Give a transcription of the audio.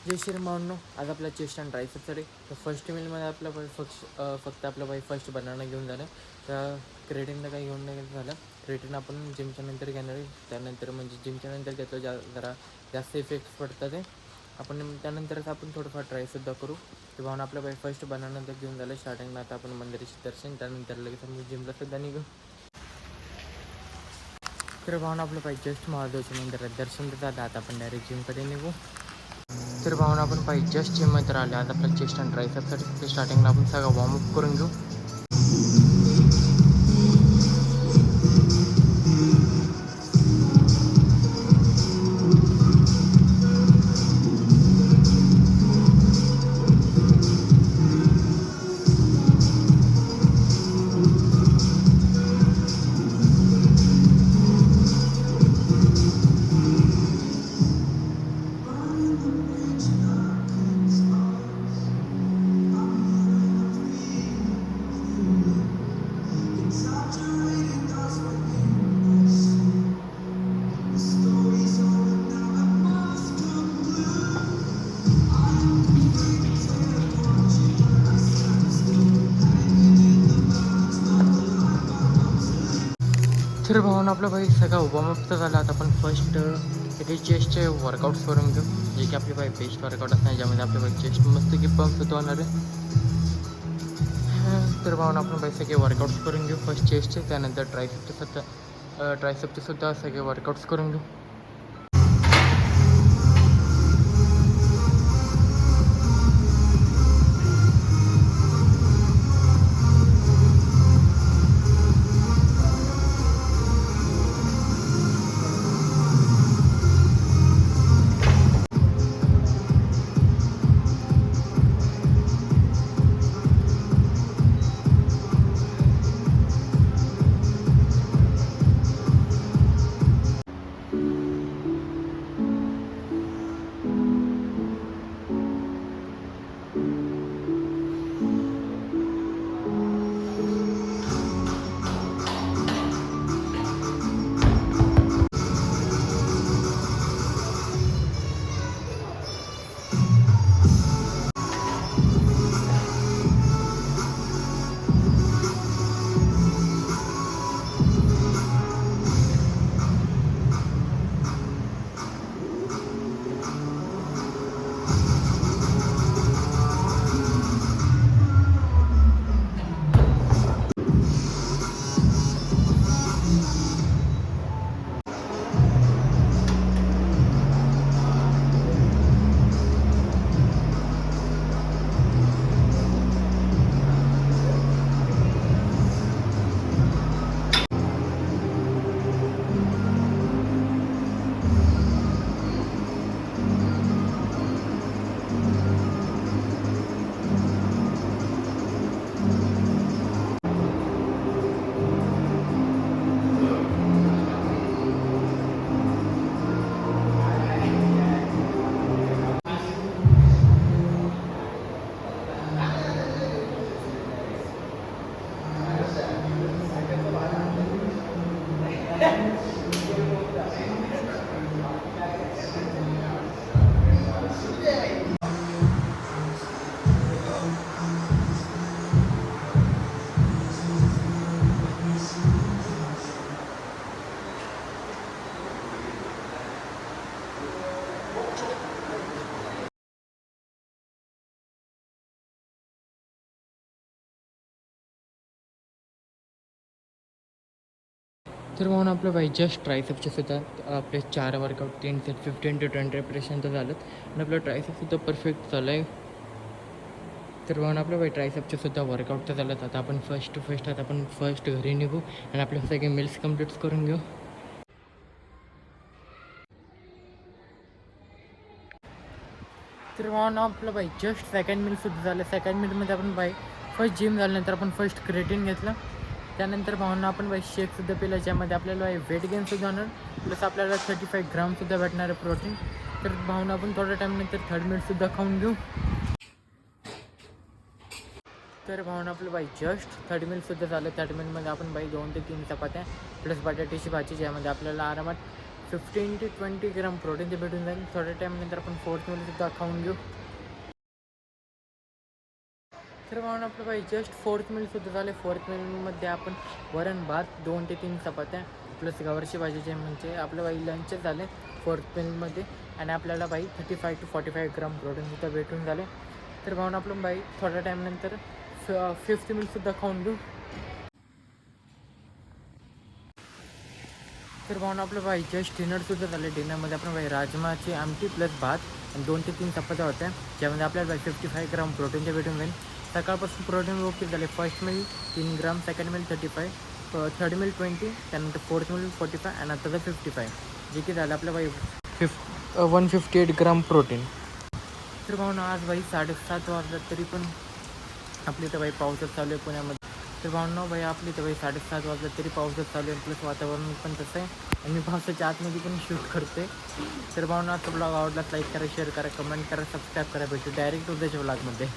जय श्रीराम. आज आपला chest and ट्रायसेप्ससाठी तर फर्स्ट मीलमध्ये आपलं फक्त आपलं फर्स्ट बनाना घेऊन झालं. तर क्रेटिनला काही घेऊन नाही झालं. क्रेटिन आपण जिमच्या नंतर घेणार आहे. त्यानंतर म्हणजे जिमच्या नंतर घेतो जरा जास्त इफेक्ट्स पडतात ते आपण त्यानंतरच आपण थोडंफार ट्रायसुद्धा करू. तर भावना आपलं फर्स्ट बनाना तर घेऊन झालं. स्टार्टिंगला आता आपण मंदिराचे दर्शन, त्यानंतर लगेच आपण जिमलासुद्धा निघू. तर भावना आपलं जस्ट महादेवच्या मंदिरात दर्शन तर झालं. आता आपण डायरेक्ट जिमकडे निघू. तर भावना आपण जस्ट जिममध्ये आले. आज आपल्या चेस्ट अँड ट्रायसेप्ससाठी स्टार्टिंगला आपण सगळं वॉर्मअप करून घेऊ. तर भावना आपलं सगळं वॉर्मअप तर झालं. आता आपण फर्स्ट इथे चेस्टचे वर्कआउट्स करून घेऊ, जे की आपले बेस्ट वर्कआउट असणार, ज्यामध्ये आपले चेस्ट मस्त की पंप सुद्धा होणार आहे. तर भावना आपण सगळे वर्कआउट्स करून घेऊ. फर्स्ट चेस्टचे, त्यानंतर ट्रायसेप्सचे सुद्धा सगळे वर्कआउट्स करून घेऊ. तर म्हणून आपलं जस्ट ट्रायसेपचे सुद्धा आपले 4 वर्कआउट 3 सेट 15 to 20 रेपरेशन तर झालं आणि आपलं ट्रायसेपसुद्धा परफेक्ट चालू आहे. तर म्हणून आपलं ट्रायसेपचे सुद्धा वर्कआउट तर झालं. आता आपण फर्स्ट घरी निघू आणि आपले सगळे मील्स कंप्लीट करून घेऊ. तर म्हणून आपलं जस्ट सेकंड मीलसुद्धा झालं. सेकंड मीलमध्ये आपण फर्स्ट जिम झाल्यानंतर आपण फर्स्ट क्रेटिन घेतलं. त्यानंतर भावना आपण शेकसुद्धा पिलं, ज्यामध्ये आपल्याला वेट गेनसुद्धा होणार, प्लस आपल्याला 35 ग्रामसुद्धा भेटणार आहे प्रोटीन. तर भावना आपण थोड्या टाईमनंतर थर्ड मीलसुद्धा खाऊन घेऊ. तर भावना आपलं जस्ट 30 मिनिटसुद्धा झालं. 30 मिनिटमध्ये आपण 2 ते 3 चपात्या प्लस बटाट्याची भाजी, ज्यामध्ये आपल्याला आरामात 15 ते 20 ग्राम प्रोटीन ते भेटून जाईल. थोड्या टाईमनंतर आपण फोर्थ मिलसुद्धा खाऊन घेऊ. तर म्हणून आपलं बाई जस्ट फोर्थ मिलसुद्धा झाले. फोर्थ मिलमध्ये आपण वरण भात 2 ते 3 चपात्या प्लस गवारची भाजीचे म्हणजे आपलं बाई लंच झाले फोर्थ मिलमध्ये. आणि आपल्याला बाई 35 to 45 ग्राम प्रोटीनसुद्धा भेटून झाले. तर म्हणून आपलं बाई थोड्या टाईमनंतर फिफ्थ मिलसुद्धा खाऊन घेऊ. तर भाऊन आपलं बाई जस्ट डिनरसुद्धा झालं. डिनरमध्ये आपण बाई राजमाची आमटी प्लस भात आणि 2 ते 3 चपात्या होत्या, ज्यामध्ये आपल्याला बाई 55 ग्राम प्रोटीनचे भेटून जाईल. सकाळपासून प्रोटीन व्यवस्थित झाले. फर्स्ट मिल 3 ग्राम, सेकंड मिल 35, थर्ड मिल 20, त्यानंतर फोर्थ मिल 45 आणि आताचं 55, जे की झालं आपल्या बाई 158 ग्राम प्रोटीन. तर भाऊन आज बाई 7:30 वाजता तरी पण आपली तर बाई पाऊसच चालू आहे पुण्यामध्ये. तर भावना बाई आपली तर बाई 7:30 वाजता तरी पाऊसच चालू आहे, प्लस वातावरण पण तसं आहे. आणि मी पावसाच्या आतमध्ये पण शूट करते. तर भावना आजचा ब्लॉग आवडला लाईक करा, शेअर करा, कमेंट करा, सबस्क्राईब करा. भेटू डायरेक्ट उद्याच्या ब्लॉगमध्ये.